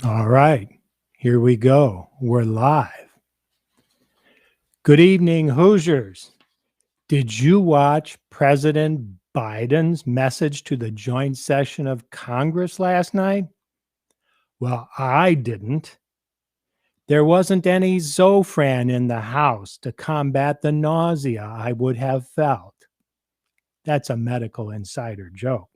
All right, here we go. We're live. Good evening, Hoosiers. Did you watch President Biden's message to the joint session of Congress last night? Well, I didn't. There wasn't any Zofran in the House to combat the nausea I would have felt. That's a medical insider joke.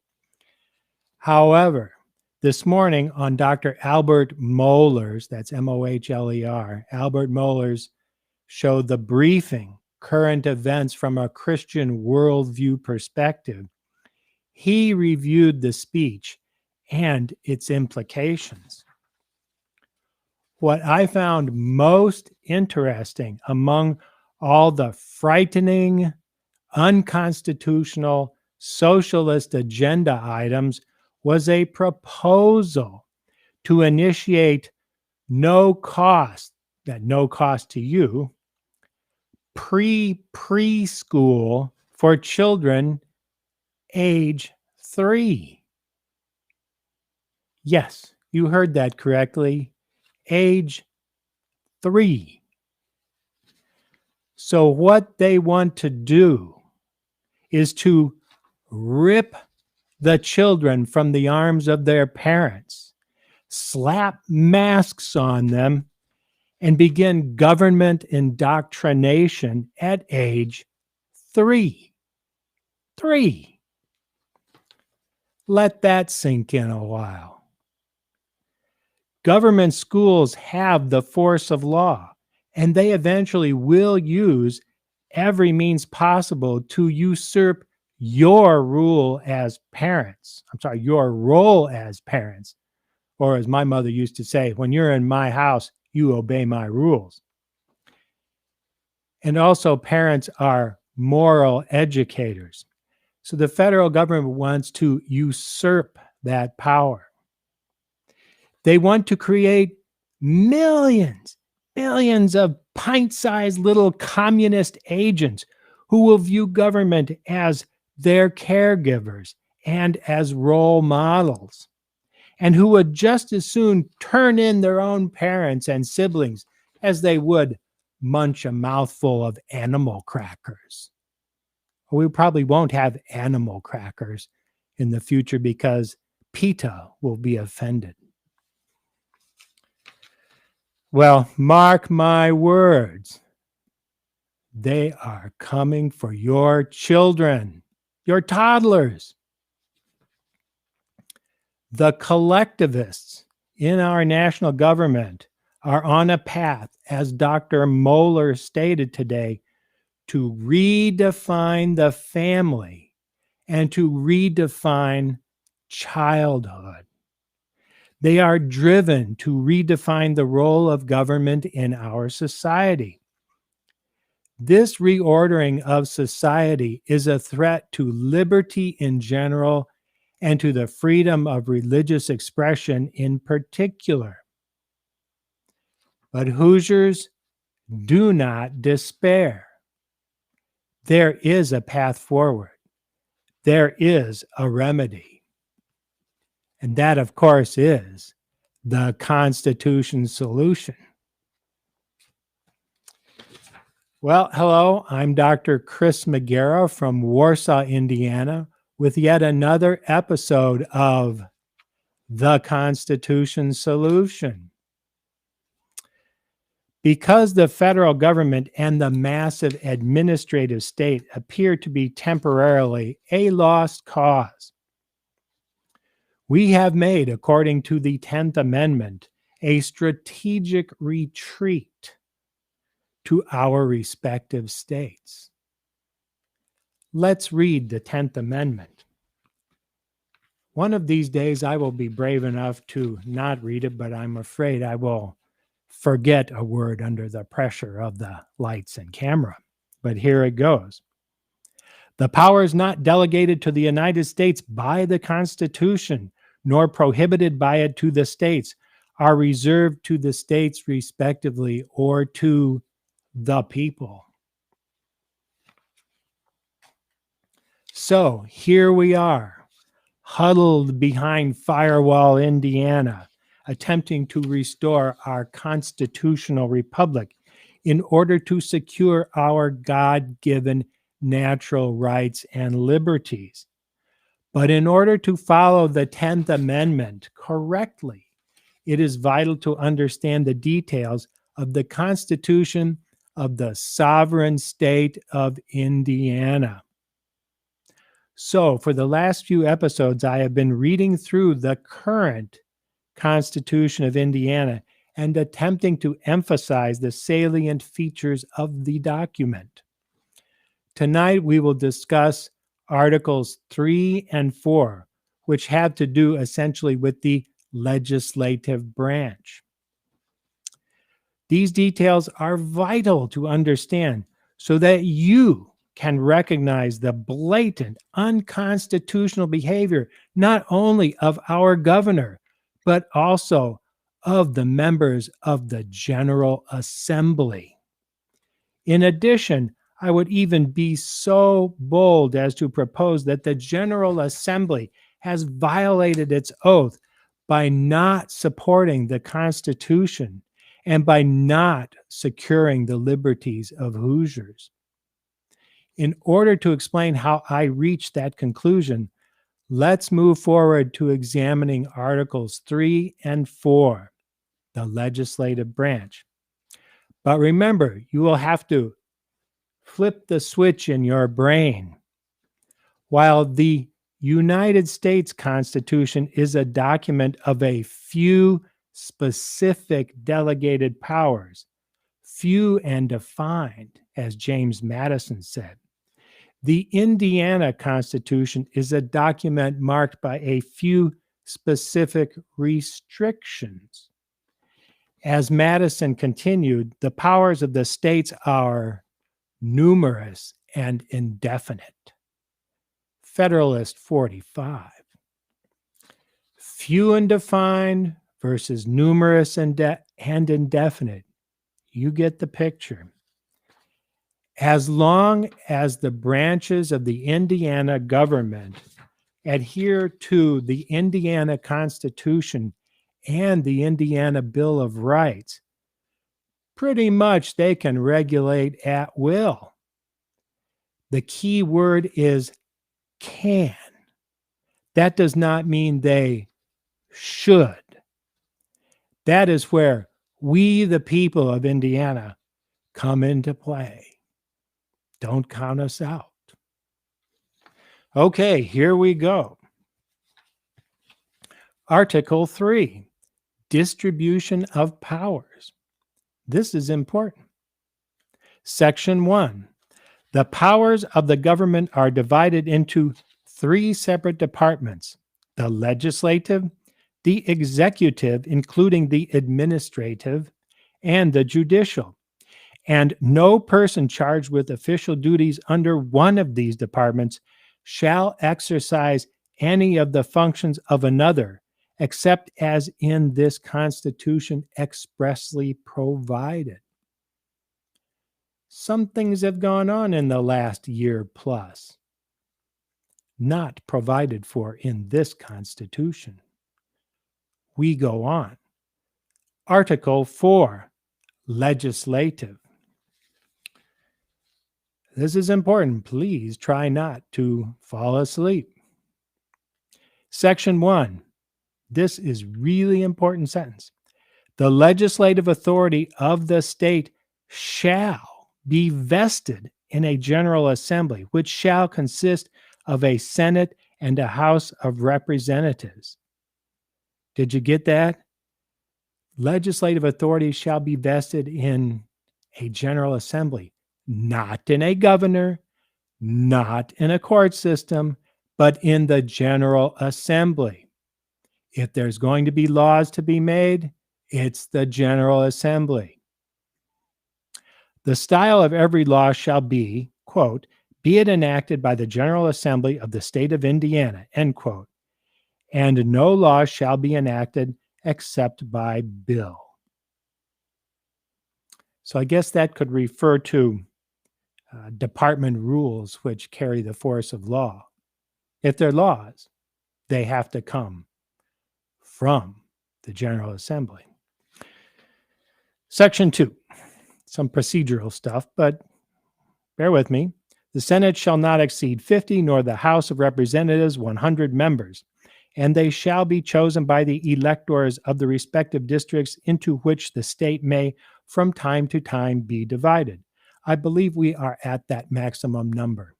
However, this morning on Dr. Albert Mohler's, that's Mohler, Albert Mohler's show the briefing, current events from a Christian worldview perspective. He reviewed the speech and its implications. What I found most interesting among all the frightening, unconstitutional, socialist agenda items was a proposal to initiate no cost to you, preschool for children age 3. Yes, you heard that correctly. Age 3. So what they want to do is to rip the children from the arms of their parents, slap masks on them, and begin government indoctrination at age 3. 3. Let that sink in a while. Government schools have the force of law, and they eventually will use every means possible to usurp your role as parents. Your role as parents. Or as my mother used to say, when you're in my house, you obey my rules. And also, parents are moral educators. So the federal government wants to usurp that power. They want to create millions of pint-sized little communist agents who will view government as their caregivers and as role models, and who would just as soon turn in their own parents and siblings as they would munch a mouthful of animal crackers. We probably won't have animal crackers in the future because PETA will be offended. Well, mark my words. They are coming for your children, your toddlers. The collectivists in our national government are on a path, as Dr. Mohler stated today, to redefine the family and to redefine childhood. They are driven to redefine the role of government in our society. This reordering of society is a threat to liberty in general and to the freedom of religious expression in particular. But Hoosiers, do not despair. There is a path forward. There is a remedy. And that, of course, is the Constitution solution. Well, hello, I'm Dr. Chris Magera from Warsaw, Indiana, with yet another episode of The Constitution Solution. Because the federal government and the massive administrative state appear to be temporarily a lost cause, we have made, according to the 10th Amendment, a strategic retreat to our respective states. Let's read the 10th Amendment. One of these days I will be brave enough to not read it, but I'm afraid I will forget a word under the pressure of the lights and camera. But here it goes. The powers not delegated to the United States by the Constitution, nor prohibited by it to the states, are reserved to the states respectively or to the people. So here we are, huddled behind Firewall, Indiana, attempting to restore our constitutional republic in order to secure our God-given natural rights and liberties. But in order to follow the 10th Amendment correctly, it is vital to understand the details of the Constitution of the sovereign state of Indiana. So, for the last few episodes, I have been reading through the current Constitution of Indiana and attempting to emphasize the salient features of the document. Tonight, we will discuss Articles 3 and 4, which have to do essentially with the legislative branch. These details are vital to understand so that you can recognize the blatant, unconstitutional behavior not only of our governor, but also of the members of the General Assembly. In addition, I would even be so bold as to propose that the General Assembly has violated its oath by not supporting the Constitution and by not securing the liberties of Hoosiers. In order to explain how I reached that conclusion, let's move forward to examining Articles 3 and 4, the legislative branch. But remember, you will have to flip the switch in your brain. While the United States Constitution is a document of a few specific delegated powers, few and defined, as James Madison said, the Indiana Constitution is a document marked by a few specific restrictions. As Madison continued, the powers of the states are numerous and indefinite. Federalist 45. Few and defined versus numerous and indefinite. You get the picture. As long as the branches of the Indiana government adhere to the Indiana Constitution and the Indiana Bill of Rights, pretty much they can regulate at will. The key word is can. That does not mean they should. That is where we, the people of Indiana, come into play. Don't count us out. Okay, here we go. Article 3, distribution of powers. This is important. Section 1, the powers of the government are divided into 3 separate departments: the legislative, the executive, including the administrative, and the judicial. And no person charged with official duties under one of these departments shall exercise any of the functions of another, except as in this Constitution expressly provided. Some things have gone on in the last year plus, not provided for in this Constitution. We go on. Article 4, legislative. This is important. Please try not to fall asleep. Section 1. This is really important sentence. The legislative authority of the state shall be vested in a General Assembly, which shall consist of a Senate and a House of Representatives. Did you get that? Legislative authority shall be vested in a General Assembly, not in a governor, not in a court system, but in the General Assembly. If there's going to be laws to be made, it's the General Assembly. The style of every law shall be, quote, be it enacted by the General Assembly of the state of Indiana, end quote, and no law shall be enacted except by bill. So I guess that could refer to department rules which carry the force of law. If they're laws, they have to come from the General Assembly. Section 2, some procedural stuff, but bear with me. The Senate shall not exceed 50, nor the House of Representatives 100 members, and they shall be chosen by the electors of the respective districts into which the state may from time to time be divided. I believe we are at that maximum number.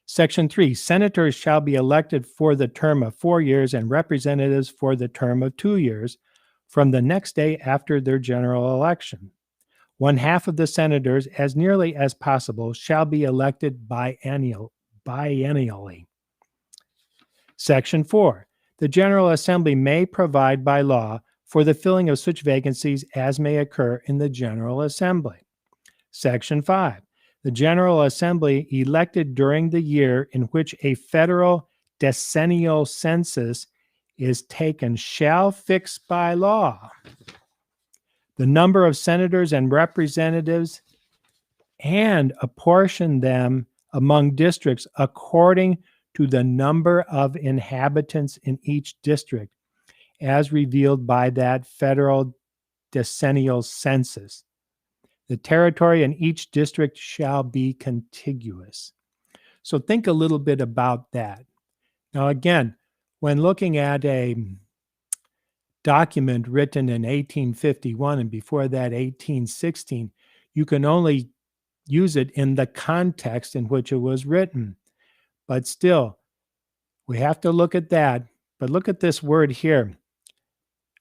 Section 3, senators shall be elected for the term of 4 years and representatives for the term of 2 years from the next day after their general election. 1/2 of the senators, as nearly as possible, shall be elected biennially. Section 4, the General Assembly may provide by law for the filling of such vacancies as may occur in the General Assembly. Section 5, the General Assembly elected during the year in which a federal decennial census is taken shall fix by law the number of senators and representatives and apportion them among districts according to the number of inhabitants in each district as revealed by that federal decennial census. The territory in each district shall be contiguous. So think a little bit about that. Now, again, when looking at a document written in 1851 and before that 1816, you can only use it in the context in which it was written. But still, we have to look at that. But look at this word here.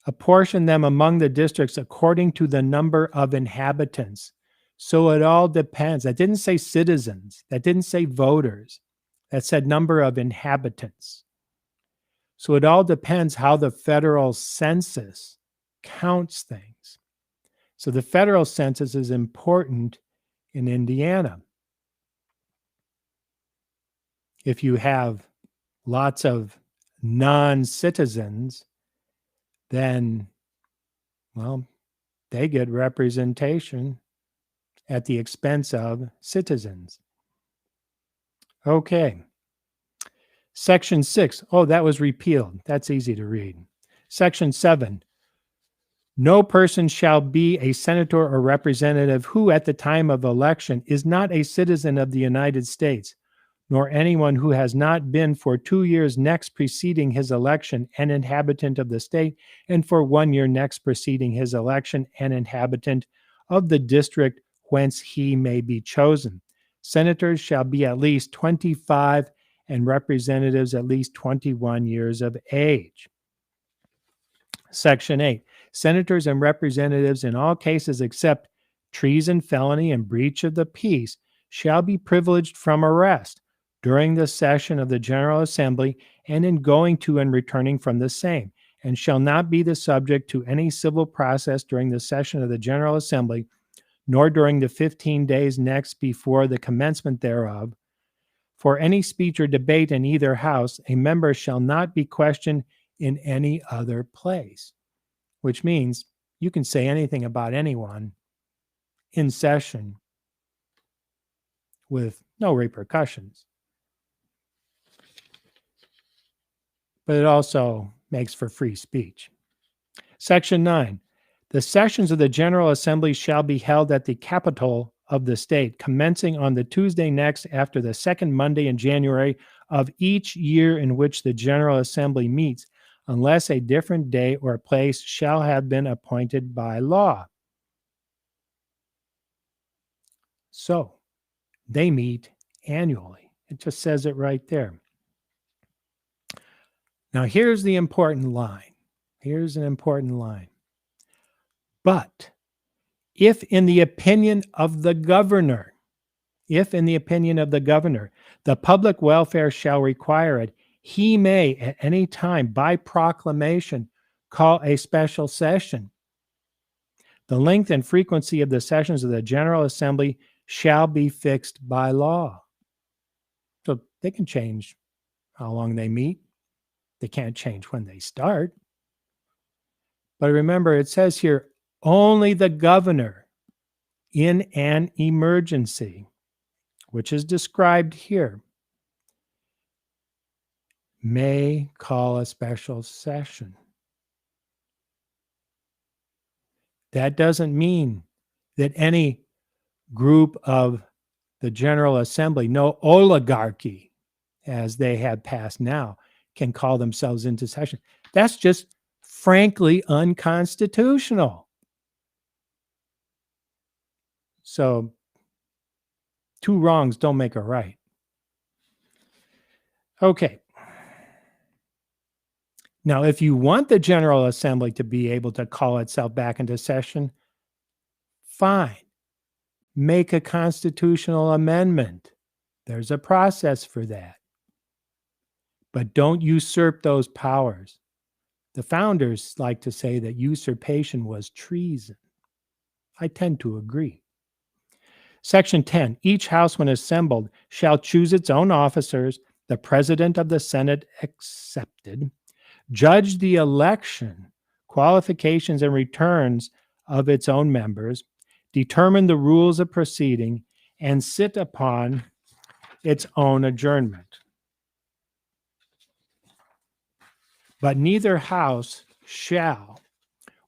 Apportion them among the districts according to the number of inhabitants. So it all depends. That didn't say citizens. That didn't say voters. That said number of inhabitants. So it all depends how the federal census counts things. So the federal census is important in Indiana. If you have lots of non-citizens, then, well, they get representation at the expense of citizens. Okay. Section 6. Oh, that was repealed. That's easy to read. Section 7. No person shall be a senator or representative who at the time of election is not a citizen of the United States, nor anyone who has not been for 2 years next preceding his election an inhabitant of the state, and for 1 year next preceding his election an inhabitant of the district whence he may be chosen. Senators shall be at least 25 and representatives at least 21 years of age. Section 8. Senators and representatives in all cases except treason, felony, and breach of the peace shall be privileged from arrest during the session of the General Assembly and in going to and returning from the same, and shall not be the subject to any civil process during the session of the General Assembly, nor during the 15 days next before the commencement thereof. For any speech or debate in either house, a member shall not be questioned in any other place, which means you can say anything about anyone in session with no repercussions. But it also makes for free speech. Section 9. The sessions of the General Assembly shall be held at the Capitol of the state, commencing on the Tuesday next after the second Monday in January of each year in which the General Assembly meets, unless a different day or place shall have been appointed by law. So, they meet annually. It just says it right there. Now, here's the important line. Here's an important line. But if in the opinion of the governor, the public welfare shall require it, he may at any time by proclamation call a special session. The length and frequency of the sessions of the General Assembly shall be fixed by law. So they can change how long they meet. They can't change when they start. But remember, it says here, only the governor in an emergency, which is described here, may call a special session. That doesn't mean that any group of the General Assembly, no oligarchy, as they have passed now, can call themselves into session. That's just frankly unconstitutional. So, two wrongs don't make a right. Okay. Now, if you want the General Assembly to be able to call itself back into session, fine. Make a constitutional amendment. There's a process for that. But don't usurp those powers. The founders like to say that usurpation was treason. I tend to agree. Section 10, each house when assembled shall choose its own officers, the president of the Senate excepted, judge the election, qualifications, and returns of its own members, determine the rules of proceeding, and sit upon its own adjournment. But neither house shall,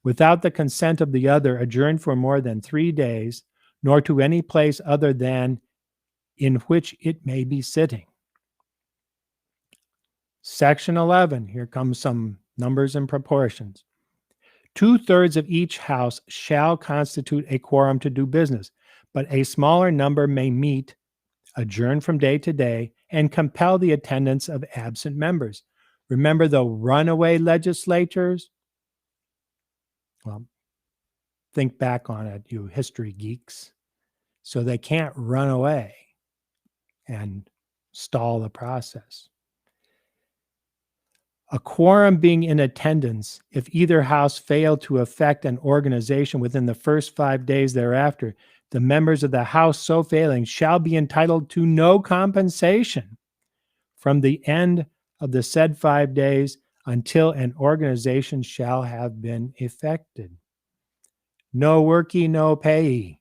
without the consent of the other, adjourn for more than 3 days, nor to any place other than in which it may be sitting. Section 11, here comes some numbers and proportions. 2/3 of each house shall constitute a quorum to do business, but a smaller number may meet, adjourn from day to day, and compel the attendance of absent members. Remember the runaway legislators? Well, think back on it, you history geeks. So they can't run away and stall the process. A quorum being in attendance, if either house failed to effect an organization within the first 5 days thereafter, the members of the house so failing shall be entitled to no compensation from the end of the said 5 days until an organization shall have been effected. No worky, no payee.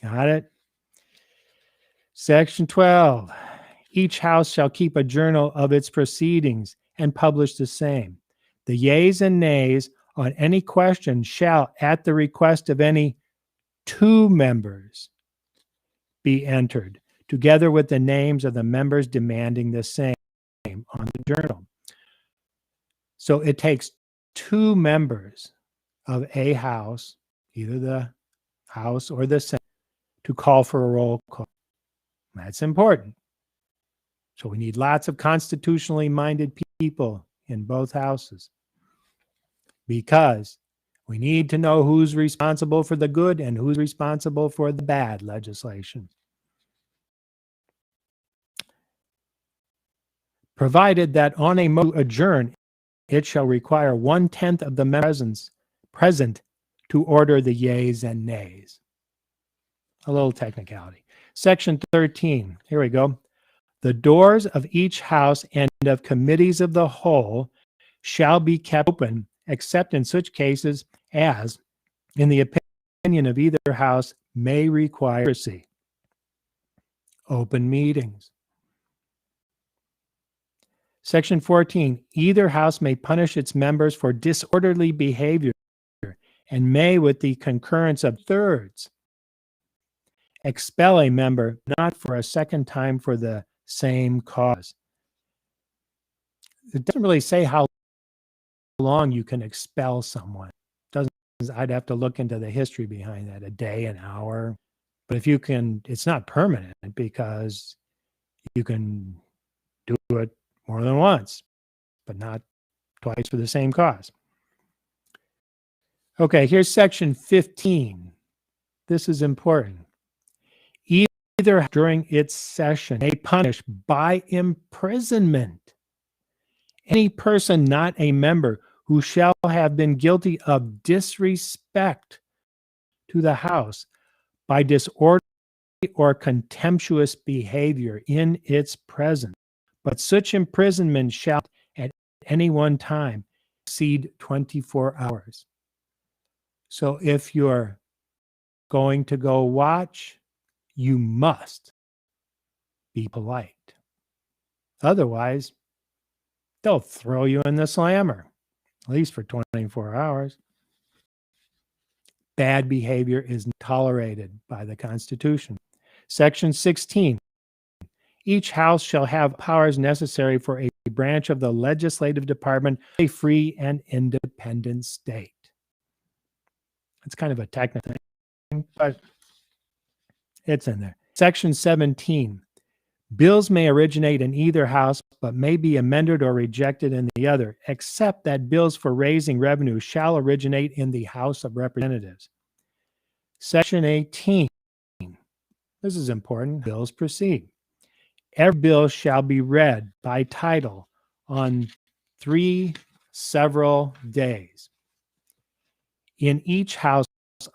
Got it? Section 12. Each house shall keep a journal of its proceedings and publish the same. The yeas and nays on any question shall, at the request of any 2 members, be entered, together with the names of the members demanding the same on the journal. So it takes 2 members of a house, either the House or the Senate, to call for a roll call. That's important. So we need lots of constitutionally minded people in both houses, because we need to know who's responsible for the good and who's responsible for the bad legislation. Provided that on a motion to adjourn, it shall require 1/10 of the members present to order the yeas and nays. A little technicality. Section 13, here we go. The doors of each house and of committees of the whole shall be kept open, except in such cases as, in the opinion of either house, may require secrecy. Open meetings. Section 14, either house may punish its members for disorderly behavior and may, with the concurrence of 2/3, expel a member not for a second time for the same cause. It doesn't really say how long you can expel someone. I'd have to look into the history behind that, a day, an hour. But if you can, it's not permanent, because you can do it more than once, but not twice for the same cause. Okay, here's section 15. This is important. Either during its session may punish by imprisonment any person not a member who shall have been guilty of disrespect to the House by disorderly or contemptuous behavior in its presence. But such imprisonment shall at any one time exceed 24 hours. So if you're going to go watch, you must be polite. Otherwise, they'll throw you in the slammer, at least for 24 hours. Bad behavior is tolerated by the Constitution. Section 16. Each house shall have powers necessary for a branch of the legislative department, a free and independent state. It's kind of a technical thing, but it's in there. Section 17. Bills may originate in either house, but may be amended or rejected in the other, except that bills for raising revenue shall originate in the House of Representatives. Section 18. This is important. Bills proceed. Every bill shall be read by title on 3 several days in each house,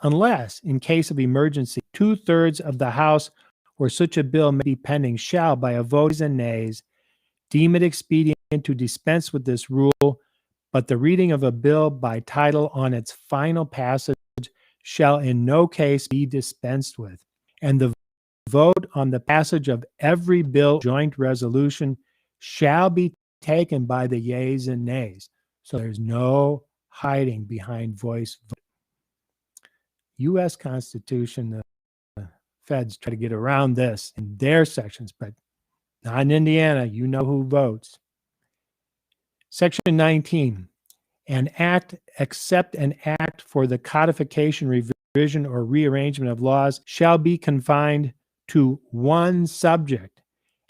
unless, in case of emergency, 2/3 of the house where such a bill may be pending shall, by a vote and nays, deem it expedient to dispense with this rule, but the reading of a bill by title on its final passage shall in no case be dispensed with, and the vote on the passage of every bill joint resolution shall be taken by the yeas and nays. So there's no hiding behind voice vote. U.S. Constitution, the feds try to get around this in their sections, but not in Indiana. You know who votes. Section 19. An act, except an act for the codification, revision, or rearrangement of laws, shall be confined to one subject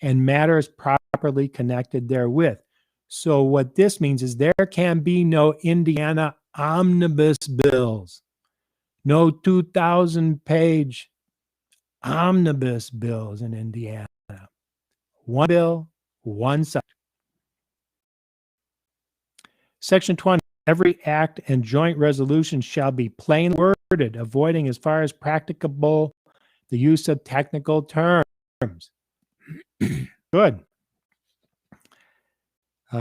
and matters properly connected therewith. So what this means is there can be no Indiana omnibus bills, no 2,000-page omnibus bills in Indiana. One bill, one subject. Section 20. Every act and joint resolution shall be plain worded, avoiding as far as practicable the use of technical terms. Good.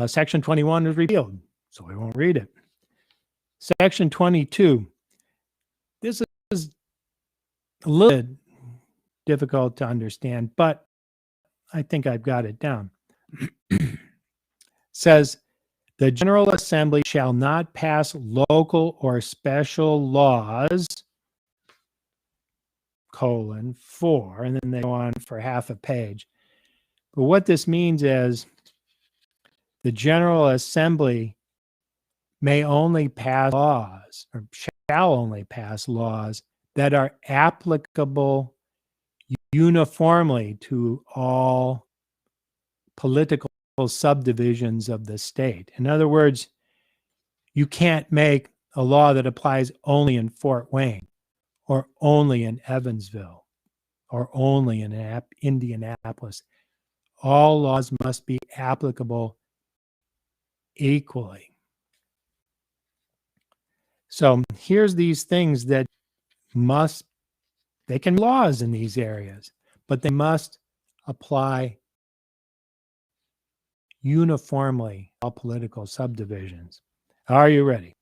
Section 21 is repealed, so we won't read it. Section 22. This is a little bit difficult to understand, but I think I've got it down. Says, the General Assembly shall not pass local or special laws, (4), and then they go on for half a page. But what this means is the General Assembly may only pass laws, or shall only pass laws, that are applicable uniformly to all political subdivisions of the state. In other words, you can't make a law that applies only in Fort Wayne, or only in Evansville, or only in Indianapolis. All laws must be applicable equally. So here's these things that they can be laws in these areas, but they must apply uniformly all political subdivisions. Are you ready?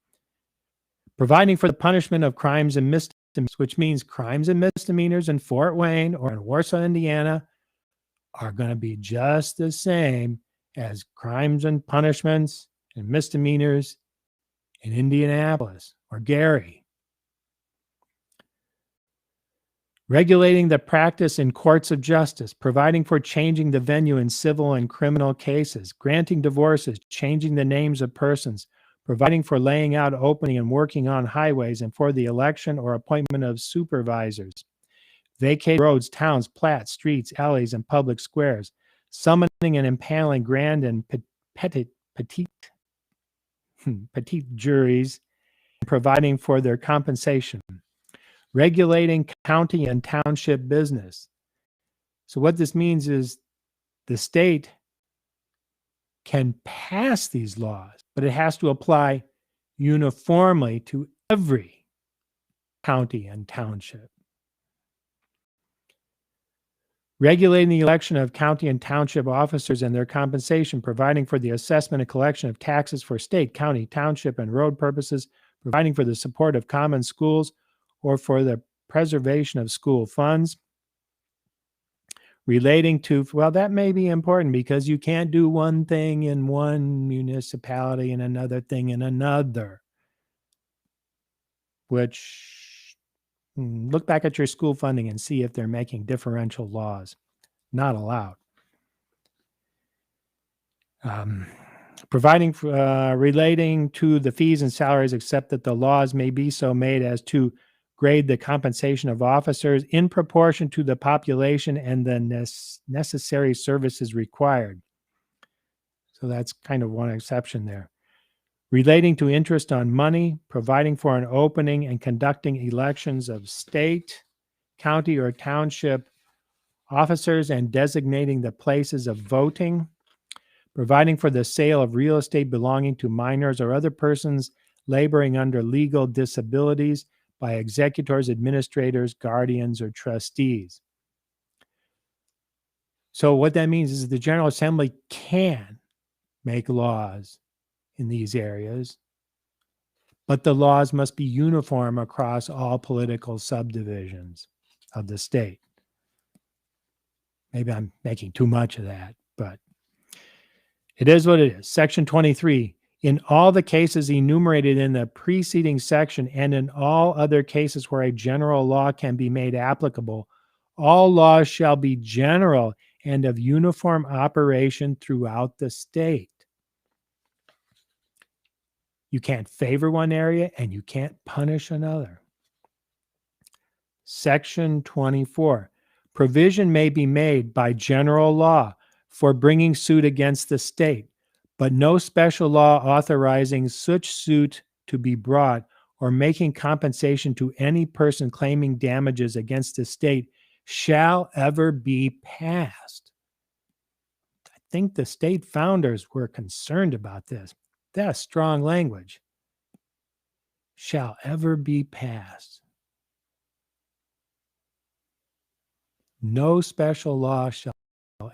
Providing for the punishment of crimes and misdemeanors, which means crimes and misdemeanors in Fort Wayne or in Warsaw, Indiana, are going to be just the same as crimes and punishments and misdemeanors in Indianapolis or Gary. Regulating the practice in courts of justice, providing for changing the venue in civil and criminal cases, granting divorces, changing the names of persons, providing for laying out, opening, and working on highways, and for the election or appointment of supervisors, vacating roads, towns, plats, streets, alleys, and public squares, summoning and impaling grand and petite juries, and providing for their compensation, regulating county and township business. So what this means is the state can pass these laws, but it has to apply uniformly to every county and township. Regulating the election of county and township officers and their compensation, providing for the assessment and collection of taxes for state, county, township, and road purposes, providing for the support of common schools or for the preservation of school funds. Relating to, well, that may be important because you can't do one thing in one municipality and another thing in another, which Look back at your school funding and see if they're making differential laws. Not allowed. Providing relating to the fees and salaries, except that the laws may be so made as to grade the compensation of officers in proportion to the population and the necessary services required. So that's kind of one exception there. Relating to interest on money, providing for an opening and conducting elections of state, county, or township officers and designating the places of voting, providing for the sale of real estate belonging to minors or other persons laboring under legal disabilities by executors, administrators, guardians, or trustees. So what that means is the General Assembly can make laws in these areas, but the laws must be uniform across all political subdivisions of the state. Maybe I'm making too much of that, but it is what it is. Section 23, in all the cases enumerated in the preceding section and in all other cases where a general law can be made applicable, all laws shall be general and of uniform operation throughout the state. You can't favor one area and you can't punish another. Section 24, provision may be made by general law for bringing suit against the state, but no special law authorizing such suit to be brought or making compensation to any person claiming damages against the state shall ever be passed. I think the state founders were concerned about this. That's strong language. Shall ever be passed. No special law shall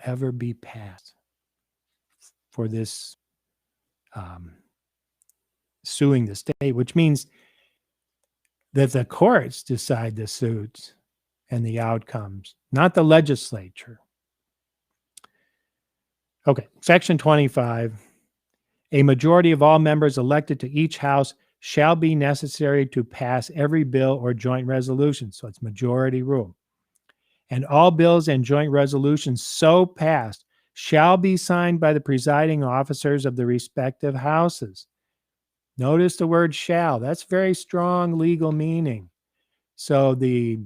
ever be passed for this suing the state, which means that the courts decide the suits and the outcomes, not the legislature. Okay, Section 25. A majority of all members elected to each house shall be necessary to pass every bill or joint resolution. So it's majority rule. And all bills and joint resolutions so passed shall be signed by the presiding officers of the respective houses. Notice the word shall. That's very strong legal meaning. So the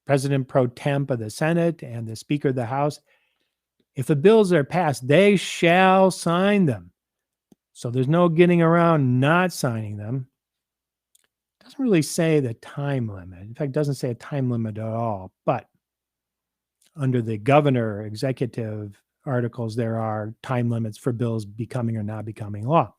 President pro temp of the Senate and the Speaker of the House, if the bills are passed, they shall sign them. So there's no getting around not signing them. It doesn't really say the time limit. In fact, it doesn't say a time limit at all. But under the governor executive articles, there are time limits for bills becoming or not becoming law.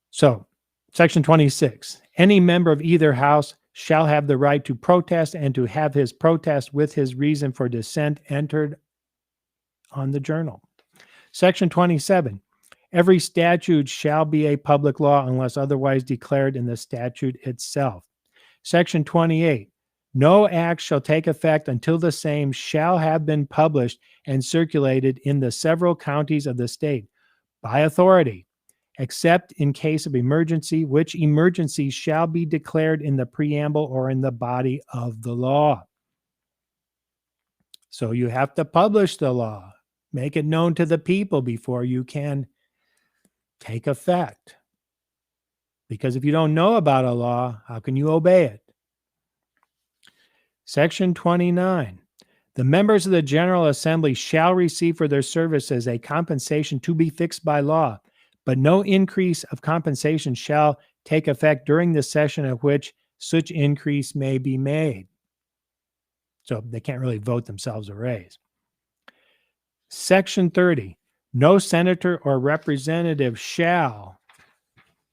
So, Section 26, any member of either house shall have the right to protest and to have his protest with his reason for dissent entered on the journal. Section 27, every statute shall be a public law unless otherwise declared in the statute itself. Section 28, no act shall take effect until the same shall have been published and circulated in the several counties of the state by authority, except in case of emergency, which emergency shall be declared in the preamble or in the body of the law. So you have to publish the law, make it known to the people before you can take effect. Because if you don't know about a law, how can you obey it? Section 29. The members of the General Assembly shall receive for their services a compensation to be fixed by law, but no increase of compensation shall take effect during the session at which such increase may be made. So they can't really vote themselves a raise. Section 30. No senator or representative shall,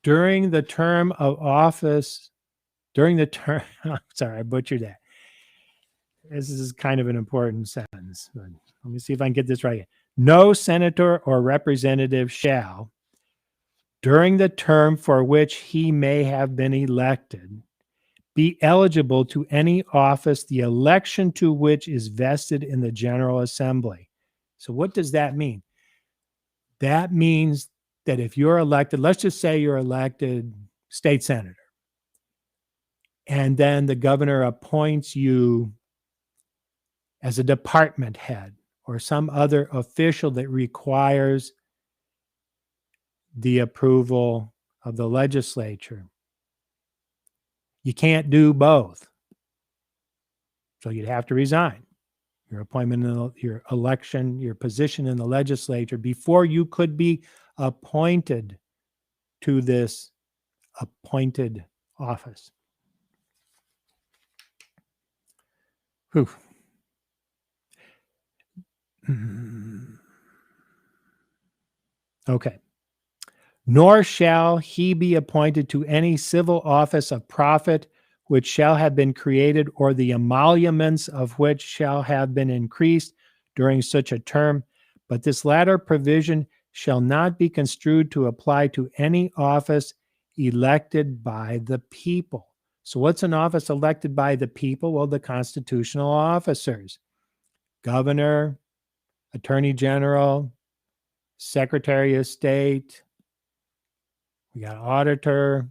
during the term of office, sorry, I butchered that. This is kind of an important sentence. Let me see if I can get this right. No senator or representative shall, during the term for which he may have been elected, be eligible to any office the election to which is vested in the General Assembly. So what does that mean? That means that if you're elected, let's just say you're elected state senator, and then the governor appoints you as a department head or some other official that requires the approval of the legislature. You can't do both. So you'd have to resign your appointment, your election, your position in the legislature before you could be appointed to this appointed office. Whew. Okay. Nor shall he be appointed to any civil office of profit which shall have been created, or the emoluments of which shall have been increased during such a term. But this latter provision shall not be construed to apply to any office elected by the people. So what's an office elected by the people? Well, the constitutional officers: governor, attorney general, secretary of state, we got auditor,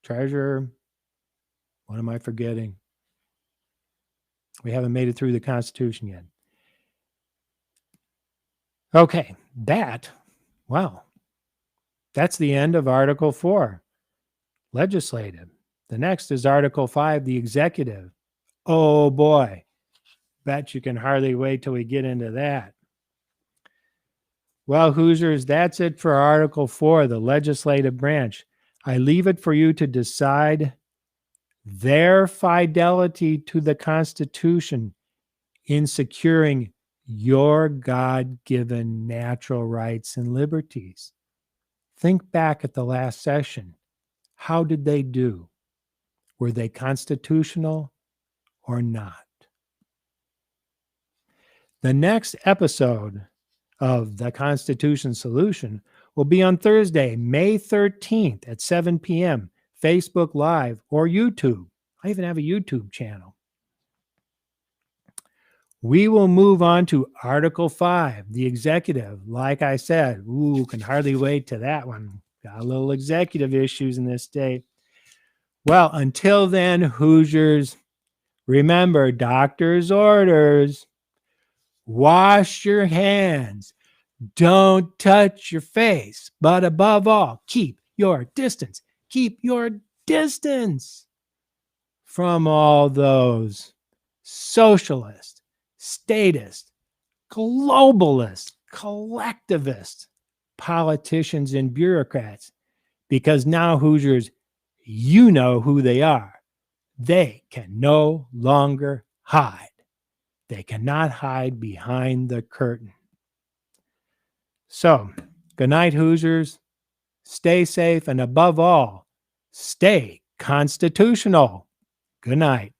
treasurer. What am I forgetting? We haven't made it through the Constitution yet. Okay, that's the end of Article 4, legislative. The next is Article 5, the executive. Oh boy, bet you can hardly wait till we get into that. Well, Hoosiers, that's it for Article 4, the legislative branch. I leave it for you to decide their fidelity to the Constitution in securing your God-given natural rights and liberties. Think back at the last session. How did they do? Were they constitutional or not? The next episode of The Constitution Solution will be on Thursday, May 13th at 7 p.m., Facebook Live or YouTube. I even have a YouTube channel. We will move on to Article 5, the executive. Like I said, can hardly wait to that one. Got a little executive issues in this state. Well, until then, Hoosiers, remember doctor's orders. Wash your hands. Don't touch your face. But above all, keep your distance. Keep your distance from all those socialist, statist, globalist, collectivist politicians and bureaucrats, because now, Hoosiers, you know who they are. They can no longer hide. They cannot hide behind the curtain. So, good night, Hoosiers. Stay safe, and above all, stay constitutional. Good night.